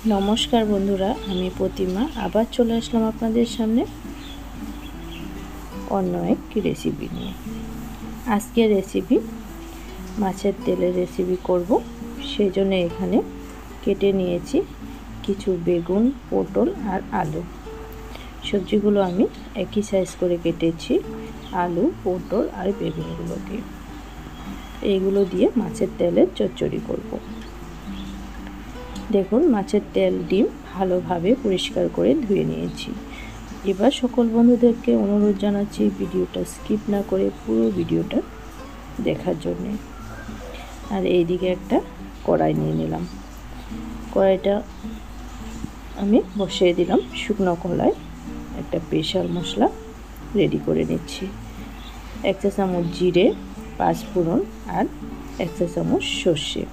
नमस्कार बंधुरा आमी प्रतिमा आबार चले आसलाम आपनादेर सामने अन्य एक रेसिपि निये। आजके रेसिपि माछेर तेलेर रेसिपि करब। सेजन्य एखाने केटे नियेछि किछु बेगुन पटल और आलू। सब्जिगुलो आमी एकई साइज करे केटेछि। आलू पटल और बेगुनगुलोके एइगुलो दिये माछेर तेलेर चच्चड़ि करब। देखुन माछेर तेल डिम भालोभाबे परिष्कार करे धुए निয়েছি। एबार सकल बंधुदेरके अनुरोध जानाচ্ছি ভিডিওটা स्किप ना करे पुरो ভিডিওটা देखार जन्य। और এইদিকে একটা কড়াই নিয়ে নিলাম। কড়াইটা আমি বসিয়ে দিলাম শুকনো খোলায়। একটা স্পেশাল মশলা রেডি করে নিচ্ছি। 1 চা চামচ জিরে, 5 ফোড়ন আর 1 চা চামচ সরষে।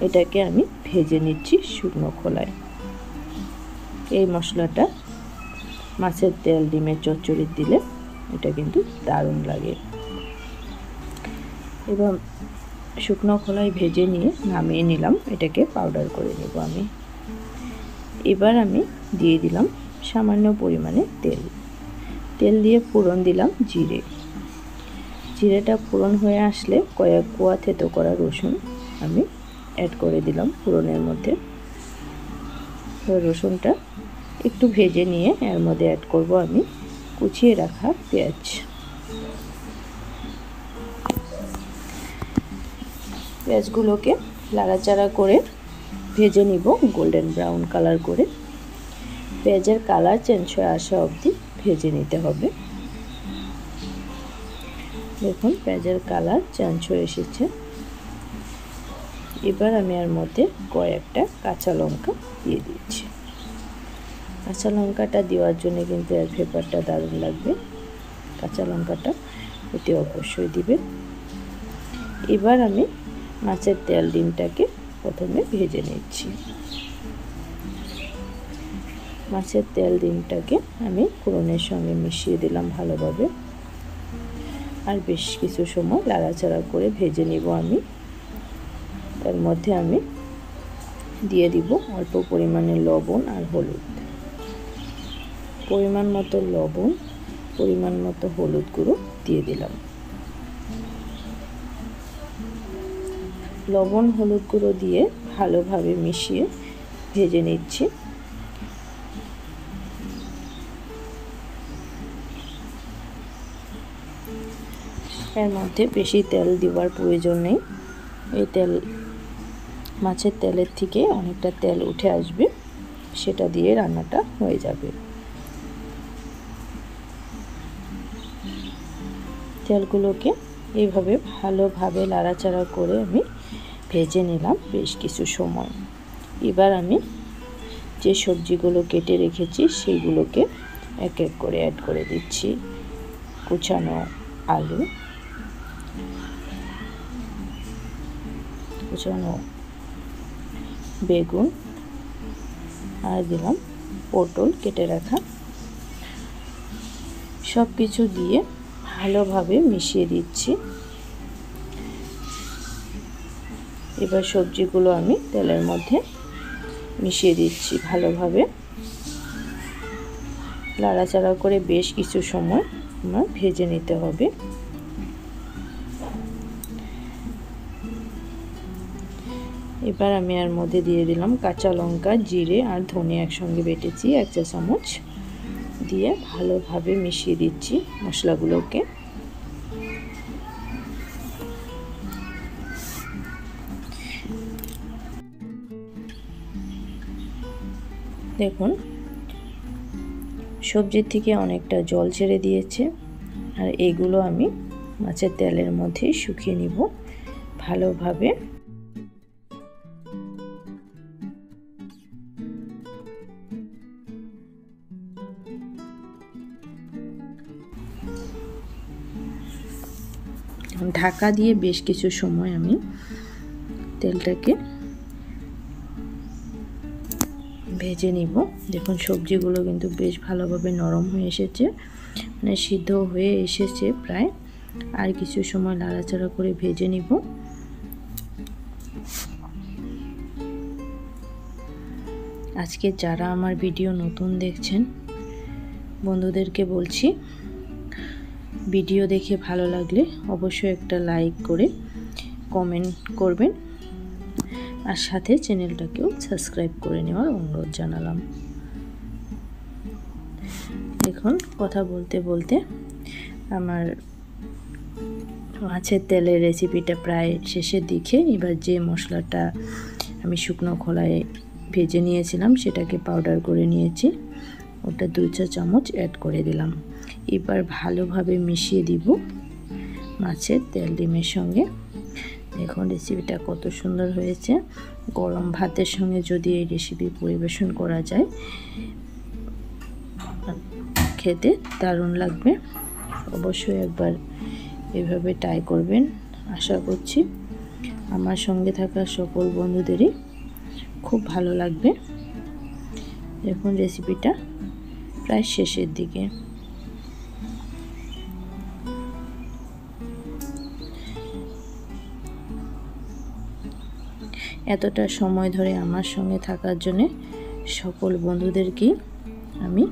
এটাকে আমি ভেজে নিচ্ছি শুকনো খোলায়। এই মশলাটা মাছের তেল ডিমের চচ্চড়ি দিলে এটা কিন্তু দারুণ লাগে। এবার শুকনো খোলায় ভেজে নিয়ে নামিয়ে নিলাম। এটাকে পাউডার করে নেব আমি। এবার আমি দিয়ে দিলাম সামান্য পরিমাণে তেল। তেল দিয়ে ফোড়ন দিলাম জিরে। জিরেটা ফোড়ন হয়ে আসলে কয়েক কোয়া থেতো করা রসুন আমি ऐड করে দিলাম ফোড়নের মধ্যে। রসুনটা একটু ভেজে নিয়ে এর মধ্যে ऐड করব আমি কুচিয়ে রাখা পেঁয়াজ। পেঁয়াজগুলোকে নাড়াচাড়া করে ভেজে নিব গোল্ডেন ব্রাউন কালার করে। পেঁয়াজের কালার চেঞ্জ হয়ে আসা অবধি ভেজে নিতে হবে। দেখুন পেঁয়াজের কালার চেঞ্জ হয়ে এসেছে। এবার আমি এর মধ্যে কয়েকটা কাঁচা লঙ্কা দিয়ে দিচ্ছি। কাঁচা লঙ্কাটা দেওয়ার জন্য কিন্তু এর ফ্লেভারটা দারুণ লাগবে। কাঁচা লঙ্কাটা অতি অবশ্যই দিবেন। এবার আমি মাছের তেল ডিমটাকে প্রথমে ভেজে নিচ্ছি। মাছের তেল ডিমটাকে আমি ফোড়নের সঙ্গে মিশিয়ে দিলাম ভালোভাবে। আর বেশ কিছু সময় নাড়াচাড়া করে ভেজে নিব আমি। এর মধ্যে আমি দিয়ে দিব অল্প পরিমাণে লবণ আর হলুদ। পরিমাণ মতো লবণ, পরিমাণ মতো হলুদ গুঁড়ো দিয়ে দিলাম। লবণ হলুদ গুঁড়ো দিয়ে ভালোভাবে মিশিয়ে ভেজে নিচ্ছি। এর মধ্যে বেশি তেল দেওয়ার প্রয়োজন নেই। এই তেল মাছের তেলের থেকে অনেকটা তেল উঠে আসবে, সেটা দিয়ে রান্নাটা হয়ে যাবে। তেলগুলোকে এইভাবে ভালোভাবে নাড়াচাড়া করে আমি ভেজে নিলাম বেশ কিছু সময়। এবার আমি যে সবজিগুলো কেটে রেখেছি সেইগুলোকে এক এক করে অ্যাড করে দিচ্ছি। কুচানো আলু, কুচানো বেগুন আর দিলাম পটল কেটে রাখা। সব কিছু দিয়ে ভালোভাবে মিশিয়ে দিচ্ছি। এবার সবজিগুলো আমি তেলের মধ্যে মিশিয়ে দিচ্ছি ভালোভাবে। নাড়াচাড়া করে বেশ কিছু সময় আমার ভেজে নিতে হবে। এবার আমি এর মধ্যে দিয়ে দিলাম কাঁচা লঙ্কা, জিরে আর ধনে একসঙ্গে বেটেছি 1 চা চামচ দিয়ে ভালোভাবে মিশিয়ে দিচ্ছি মশলাগুলোকে। দেখুন সবজির থেকে অনেকটা জল ছেড়ে দিয়েছে। আর এইগুলো আমি মাছের তেলের মধ্যে শুকিয়ে নিব ভালোভাবে। ঢাকা দিয়ে বেশ কিছু সময় আমি তেলটাকে ভেজে নিব। দেখুন সবজিগুলো কিন্তু বেশ ভালোভাবে নরম হয়ে এসেছে, মানে সিদ্ধ হয়ে এসেছে প্রায়। আর কিছু সময় নাড়াচাড়া করে ভেজে নিব। আজকে যারা আমার ভিডিও নতুন দেখছেন বন্ধুদেরকে বলছি, ভিডিও দেখে ভালো লাগলে অবশ্যই একটা লাইক করে কমেন্ট করবেন, আর সাথে চ্যানেলটাকেও সাবস্ক্রাইব করে নেওয়ার অনুরোধ জানালাম। এখন কথা বলতে বলতে আমার মাছের তেলের রেসিপিটা প্রায় শেষের দিকে। এবার যে মশলাটা আমি শুকনো খোলায় ভেজে নিয়েছিলাম সেটাকে পাউডার করে নিয়েছি, ওটা 2 চা চামচ অ্যাড করে দিলাম। এবার ভালোভাবে মিশিয়ে দিব মাছের তেল ডিমের সঙ্গে। দেখুন রেসিপিটা কত সুন্দর হয়েছে। গরম ভাতের সঙ্গে যদি এই রেসিপি পরিবেশন করা যায় খেতে দারুণ লাগবে। অবশ্যই একবার এভাবে ট্রাই করবেন। আশা করছি আমার সঙ্গে থাকা সকল বন্ধুদেরই খুব ভালো লাগবে। দেখুন রেসিপিটা প্রায় শেষের দিকে। এতটা সময় ধরে আমার সঙ্গে থাকার জন্য সকল বন্ধুদেরকেই আমি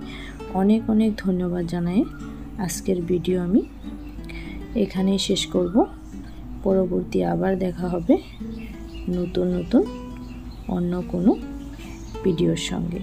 অনেক অনেক ধন্যবাদ জানাই। আজকের ভিডিও আমি এখানেই শেষ করব। পরবর্তী আবার দেখা হবে নতুন নতুন অন্য কোনো ভিডিওর সঙ্গে।